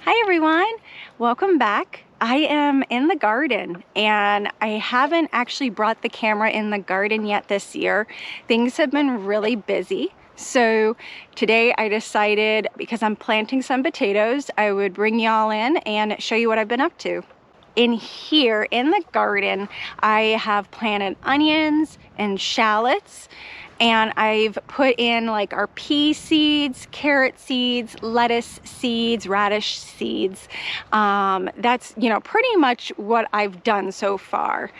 Hi everyone, welcome back. I am in the garden and I haven't actually brought the camera in the garden yet this year. Things have been really busy. So today I decided, because I'm planting some potatoes, I would bring y'all in and show you what I've been up to. In here in the garden, I have planted onions and shallots, and I've put in like our pea seeds, carrot seeds, lettuce seeds, radish seeds. That's, pretty much what I've done so far.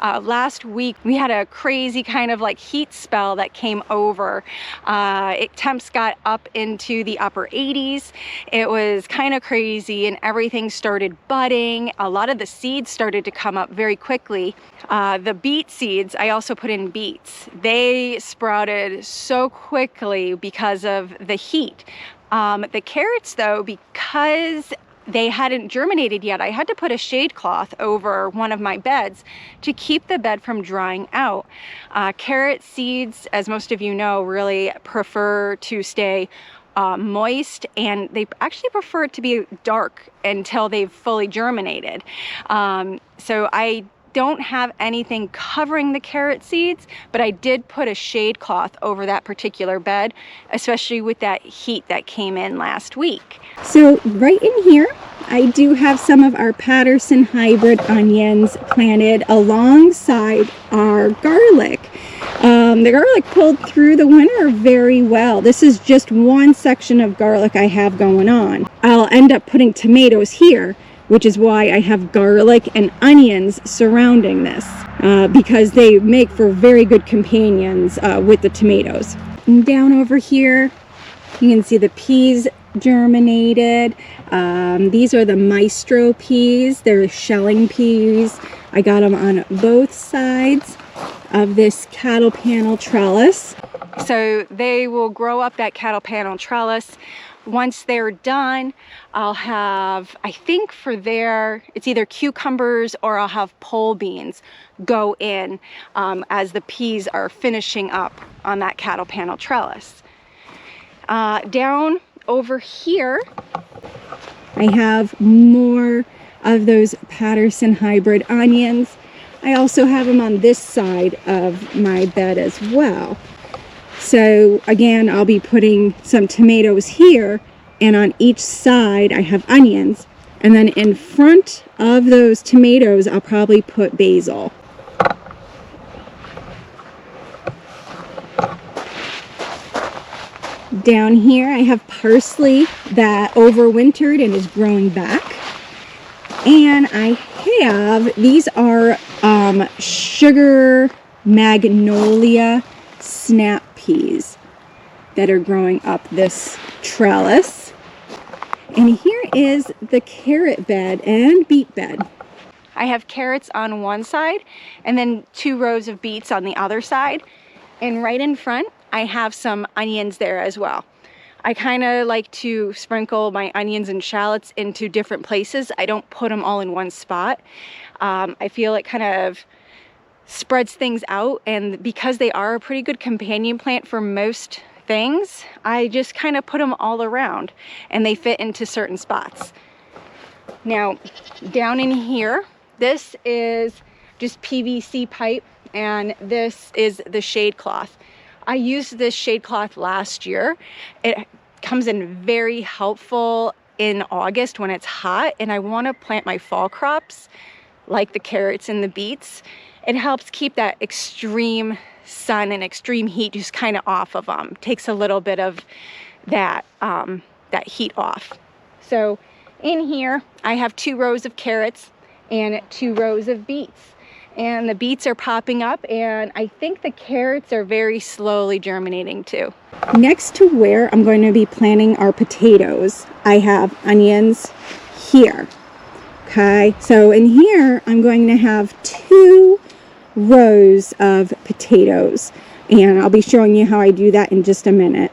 Last week we had a crazy kind of like heat spell that came over. Temps got up into the upper 80s. It was kind of crazy and everything started budding. A lot of the seeds started to come up very quickly. The beet seeds, I also put in beets. They sprouted so quickly because of the heat. The carrots though, because they hadn't germinated yet, I had to put a shade cloth over one of my beds to keep the bed from drying out. Carrot seeds, as most of you know, really prefer to stay moist, and they actually prefer it to be dark until they've fully germinated. So I don't have anything covering the carrot seeds, but I did put a shade cloth over that particular bed, especially with that heat that came in last week. So right in here, I do have some of our Patterson hybrid onions planted alongside our garlic. The garlic pulled through the winter very well. This is just one section of garlic I have going on. I'll end up putting tomatoes here, which is why I have garlic and onions surrounding this, because they make for very good companions with the tomatoes. And down over here, you can see the peas germinated. These are the Maestro peas. They're shelling peas. I got them on both sides of this cattle panel trellis. So they will grow up that cattle panel trellis. Once they're done, I'll have, I think for it's either cucumbers or I'll have pole beans go in as the peas are finishing up on that cattle panel trellis. Down over here, I have more of those Patterson hybrid onions. I also have them on this side of my bed as well. So again, I'll be putting some tomatoes here, and on each side I have onions, and then in front of those tomatoes I'll probably put basil. Down here I have parsley that overwintered and is growing back, and I have, these are sugar magnolia snap peas that are growing up this trellis. And here is the carrot bed and beet bed. I have carrots on one side and then 2 rows of beets on the other side. And right in front, I have some onions there as well. I kind of like to sprinkle my onions and shallots into different places. I don't put them all in one spot. I feel it kind of spreads things out, and because they are a pretty good companion plant for most things, I just kind of put them all around and they fit into certain spots. Now down in here, this is just PVC pipe, and this is the shade cloth. I used this shade cloth last year. It comes in very helpful in August when it's hot and I want to plant my fall crops like the carrots and the beets. It helps keep that extreme sun and extreme heat just kind of off of them. Takes a little bit of that heat off. So in here, I have 2 rows of carrots and 2 rows of beets. And the beets are popping up, and I think the carrots are very slowly germinating too. Next to where I'm going to be planting our potatoes, I have onions here. Okay, so in here, I'm going to have 2 rows of potatoes, and I'll be showing you how I do that in just a minute.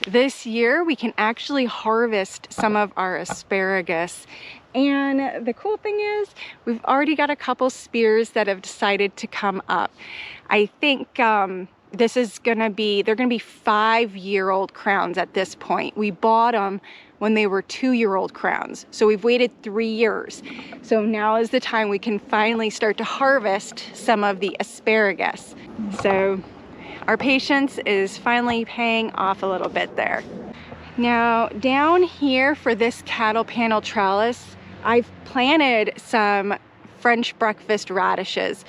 This year we can actually harvest some of our asparagus, and the cool thing is we've already got a couple spears that have decided to come up. I think they're gonna be 5-year-old crowns at this point. We bought them when they were 2-year-old crowns. So we've waited 3 years. So now is the time we can finally start to harvest some of the asparagus. So our patience is finally paying off a little bit there. Now down here for this cattle panel trellis, I've planted some French breakfast radishes,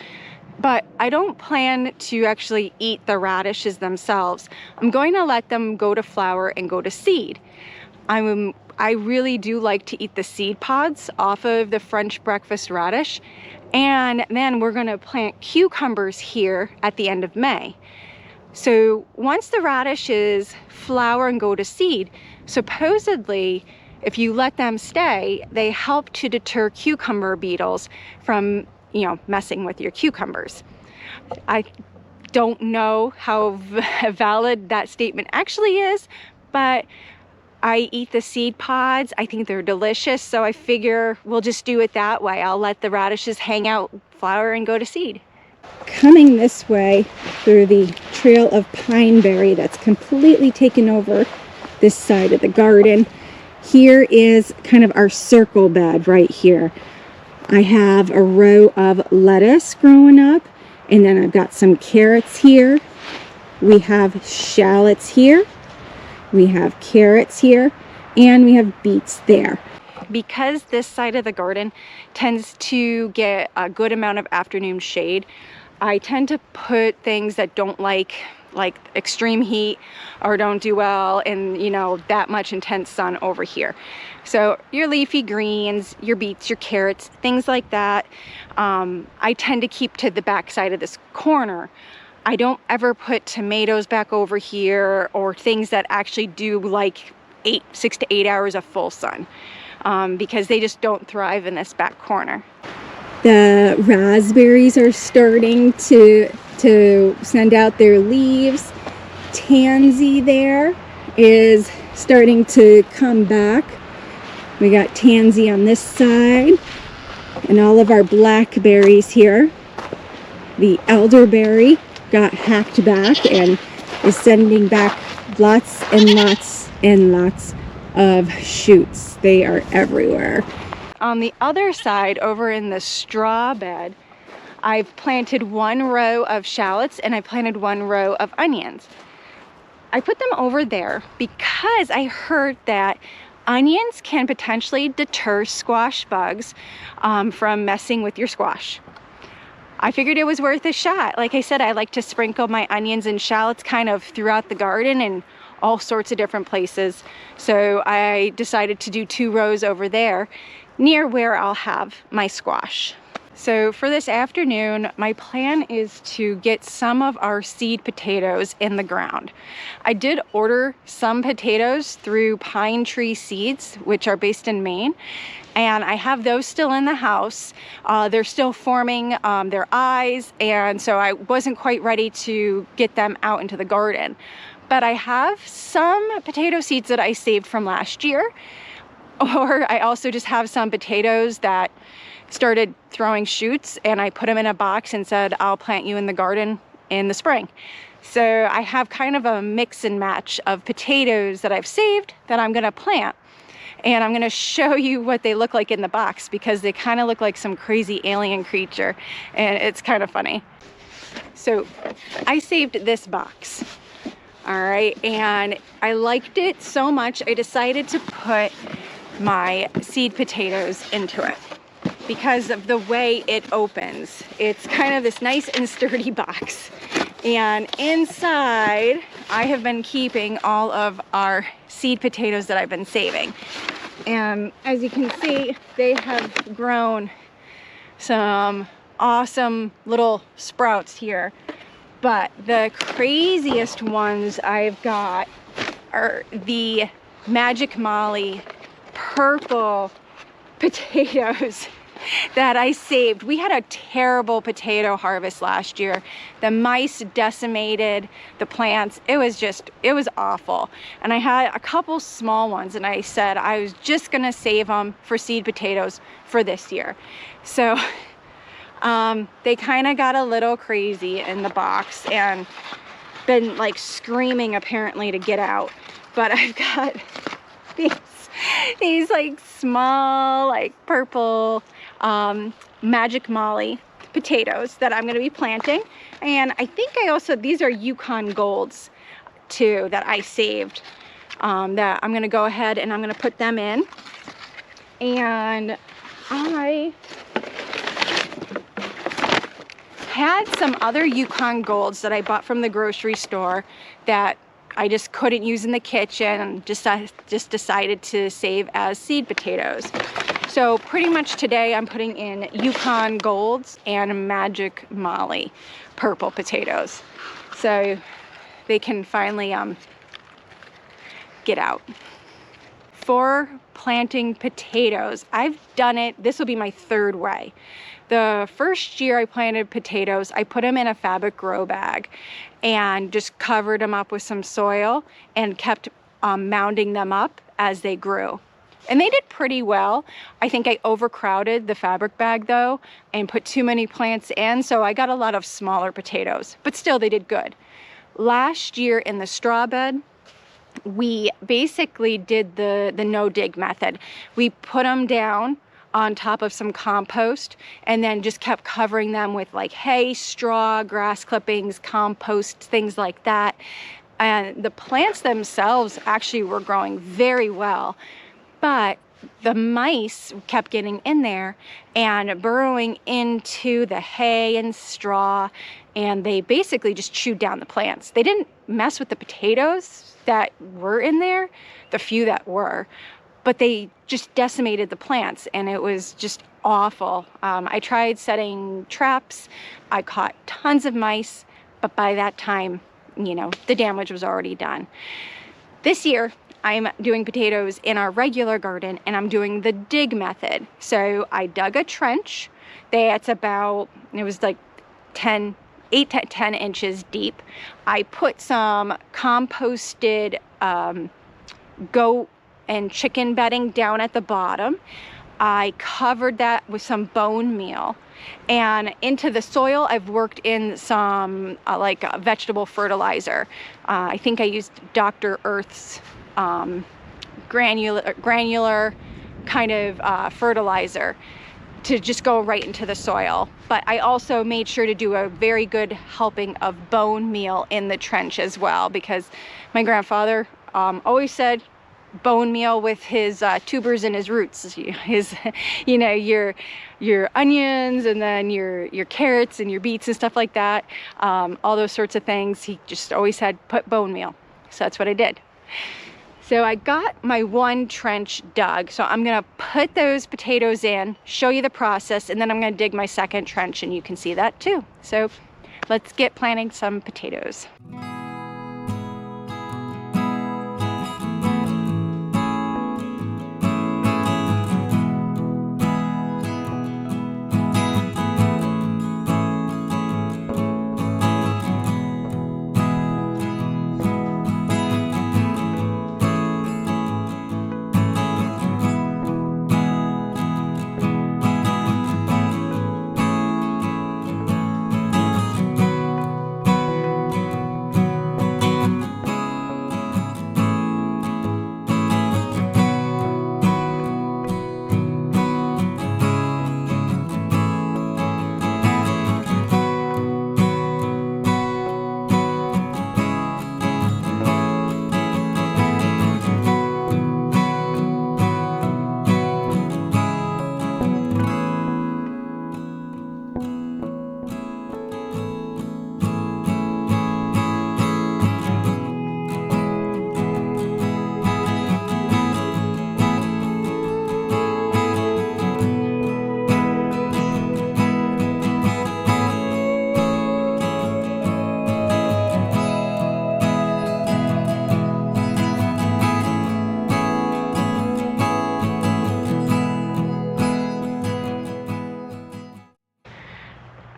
but I don't plan to actually eat the radishes themselves. I'm going to let them go to flower and go to seed. I really do like to eat the seed pods off of the French breakfast radish, and then we're gonna plant cucumbers here at the end of May. So once the radishes flower and go to seed, supposedly if you let them stay, they help to deter cucumber beetles from, you know, messing with your cucumbers. I don't know how valid that statement actually is, but I eat the seed pods. I think they're delicious, so I figure we'll just do it that way. I'll let the radishes hang out, flower, and go to seed. Coming this way through the trail of pineberry that's completely taken over this side of the garden, here is kind of our circle bed right here. I have a row of lettuce growing up, and then I've got some carrots here. We have shallots here. We have carrots here, and we have beets there. Because this side of the garden tends to get a good amount of afternoon shade, I tend to put things that don't like extreme heat or don't do well in, you know, that much intense sun over here. So your leafy greens, your beets, your carrots, things like that, I tend to keep to the back side of this corner. I don't ever put tomatoes back over here or things that actually do like 6 to 8 hours of full sun, because they just don't thrive in this back corner. The raspberries are starting to send out their leaves. Tansy there is starting to come back. We got tansy on this side, and all of our blackberries here. The elderberry got hacked back and is sending back lots and lots and lots of shoots. They are everywhere. On the other side, over in the straw bed, I've planted 1 row of shallots and I planted 1 row of onions. I put them over there because I heard that onions can potentially deter squash bugs from messing with your squash. I figured it was worth a shot. Like I said, I like to sprinkle my onions and shallots kind of throughout the garden and all sorts of different places. So I decided to do 2 rows over there near where I'll have my squash. So for this afternoon, my plan is to get some of our seed potatoes in the ground. I did order some potatoes through Pine Tree Seeds, which are based in Maine, and I have those still in the house. They're still forming their eyes, and so I wasn't quite ready to get them out into the garden. But I have some potato seeds that I saved from last year, or I also just have some potatoes that started throwing shoots, and I put them in a box and said, I'll plant you in the garden in the spring. So I have kind of a mix and match of potatoes that I've saved that I'm gonna plant. And I'm gonna show you what they look like in the box because they kind of look like some crazy alien creature, and it's kind of funny. So I saved this box, all right, and I liked it so much I decided to put my seed potatoes into it because of the way it opens. It's kind of this nice and sturdy box, and inside I have been keeping all of our seed potatoes that I've been saving, and as you can see, they have grown some awesome little sprouts here. But the craziest ones I've got are the Magic Molly purple potatoes that I saved. We had a terrible potato harvest last year. The mice decimated the plants. It was awful. And I had a couple small ones, and I said I was just gonna save them for seed potatoes for this year. So they kind of got a little crazy in the box, and been like screaming apparently to get out. But I've got these like small, like purple Magic Molly potatoes that I'm going to be planting. And I think I also, these are Yukon Golds too that I saved, that I'm going to go ahead and I'm going to put them in. And I had some other Yukon Golds that I bought from the grocery store that I just couldn't use in the kitchen, and just decided to save as seed potatoes. So pretty much today I'm putting in Yukon Golds and Magic Molly purple potatoes, so they can finally get out. For planting potatoes, I've done it, this will be my third way. The first year I planted potatoes, I put them in a fabric grow bag and just covered them up with some soil and kept mounding them up as they grew. And they did pretty well. I think I overcrowded the fabric bag though and put too many plants in, so I got a lot of smaller potatoes, but still they did good. Last year in the straw bed, we basically did the no-dig method. We put them down on top of some compost and then just kept covering them with like hay, straw, grass clippings, compost, things like that. And the plants themselves actually were growing very well, but the mice kept getting in there and burrowing into the hay and straw, and they basically just chewed down the plants. They didn't mess with the potatoes that were in there, the few that were, but they just decimated the plants, and it was just awful. I tried setting traps. I caught tons of mice, but by that time, you know, the damage was already done. This year, I'm doing potatoes in our regular garden, and I'm doing the dig method. So I dug a trench. It's about, it was like 8 to 10 inches deep. I put some composted goat and chicken bedding down at the bottom. I covered that with some bone meal, and into the soil I've worked in some vegetable fertilizer. I think I used Dr. Earth's granular kind of fertilizer to just go right into the soil. But I also made sure to do a very good helping of bone meal in the trench as well, because my grandfather always said bone meal with his tubers and his roots, his, you know, your onions and then your carrots and your beets and stuff like that, all those sorts of things. He just always said put bone meal, so that's what I did. So I got my one trench dug, so I'm gonna put those potatoes in, show you the process, and then I'm gonna dig my second trench and you can see that too. So let's get planting some potatoes.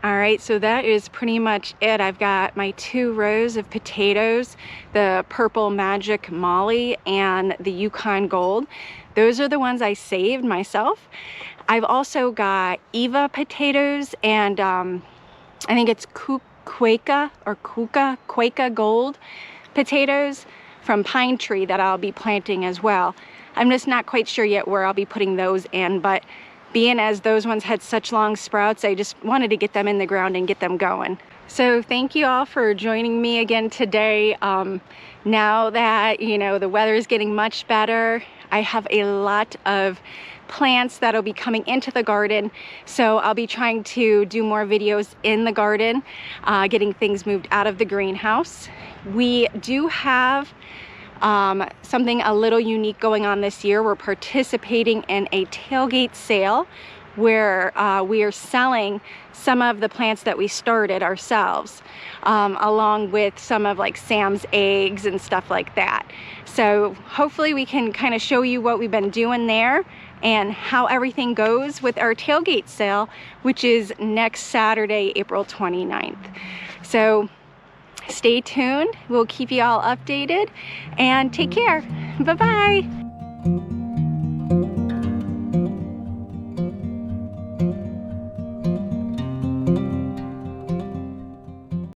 Alright, so that is pretty much it. I've got my 2 rows of potatoes, the purple Magic Molly and the Yukon Gold. Those are the ones I saved myself. I've also got Eva potatoes and I think it's Quaker Gold potatoes from Pine Tree that I'll be planting as well. I'm just not quite sure yet where I'll be putting those in, but being as those ones had such long sprouts, I just wanted to get them in the ground and get them going. So thank you all for joining me again today. Now that, you know, the weather is getting much better, I have a lot of plants that'll be coming into the garden, so I'll be trying to do more videos in the garden, getting things moved out of the greenhouse. We do have something a little unique going on this year. We're participating in a tailgate sale where we are selling some of the plants that we started ourselves, along with some of like Sam's eggs and stuff like that. So hopefully we can kind of show you what we've been doing there and how everything goes with our tailgate sale, which is next Saturday, April 29th. So stay tuned. We'll keep you all updated and take care. Bye-bye.